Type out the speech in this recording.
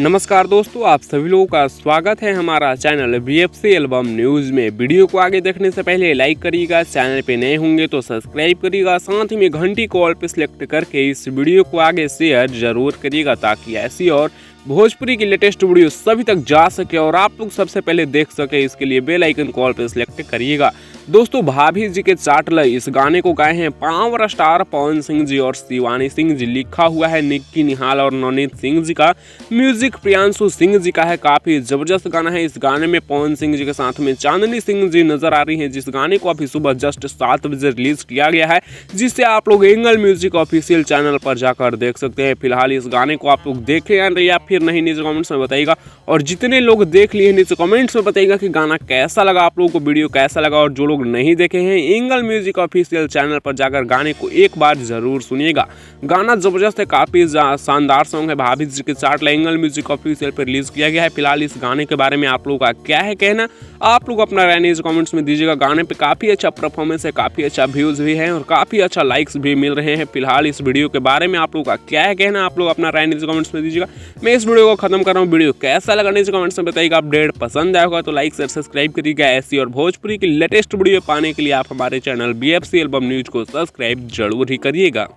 नमस्कार दोस्तों, आप सभी लोगों का स्वागत है हमारा चैनल BFC एल्बम न्यूज़ में। वीडियो को आगे देखने से पहले लाइक करिएगा, चैनल पे नए होंगे तो सब्सक्राइब करिएगा, साथ ही में घंटी को ऑल पे सिलेक्ट करके इस वीडियो को आगे शेयर जरूर करिएगा ताकि ऐसी और भोजपुरी की लेटेस्ट वीडियो सभी तक जा सके और आप लोग सबसे पहले देख सके। इसके लिए बेल आइकन को ऑल पे सिलेक्ट करिएगा। दोस्तों, भाभी जी के चाटल इस गाने को गाए हैं पावर स्टार पवन सिंह जी और शिवानी सिंह जी। लिखा हुआ है निक्की निहाल और नवनीत सिंह जी का, म्यूजिक प्रियांशु सिंह जी का है। काफी जबरदस्त गाना है। इस गाने में पवन सिंह जी के साथ में चांदनी सिंह जी नजर आ रही हैं, जिस गाने को अभी सुबह जस्ट 7 बजे रिलीज किया गया है, जिसे आप लोग एंगल म्यूजिक ऑफिशियल चैनल पर जाकर देख सकते हैं। फिलहाल इस गाने को आप लोग देखे या फिर नहीं, नीचे कमेंट्स में बताइएगा। और जितने लोग देख लिए नीचे कमेंट्स में बताइएगा कि गाना कैसा लगा, आप लोगों को वीडियो कैसा लगा। और जो लोग नहीं देखे हैं, एंगल म्यूजिक ऑफिशियल चैनल पर जाकर गाने को एक बार जरूर सुनिएगा। गाना जबरदस्त है, काफी शानदार सॉन्ग है। भाभी जी के चाटल एंगल म्यूजिक ऑफिशियल पर रिलीज किया गया है। फिलहाल इस गाने के बारे में आप लोगों का क्या है कहना, आप लोग अपना राय नीचे कमेंट्स में दीजिएगा। गाने पे काफी अच्छा परफॉर्मेंस है, काफी अच्छा व्यूज भी है और काफी अच्छा लाइक्स भी मिल रहे हैं। फिलहाल इस वीडियो के बारे में आप लोगों का क्या है कहना, आप लोग अपना राय नीचे कमेंट्स में दीजिएगा। मैं इस वीडियो को खत्म कर रहा हूँ। वीडियो कैसा लगा नीचे कमेंट्स में बताइएगा। अपडेट पसंद आया होगा तो लाइक शेयर सब्सक्राइब करिएगा। ऐसी और भोजपुरी की लेटेस्ट वीडियो पाने के लिए आप हमारे चैनल BFC एल्बम न्यूज को सब्सक्राइब जरूर ही करिएगा।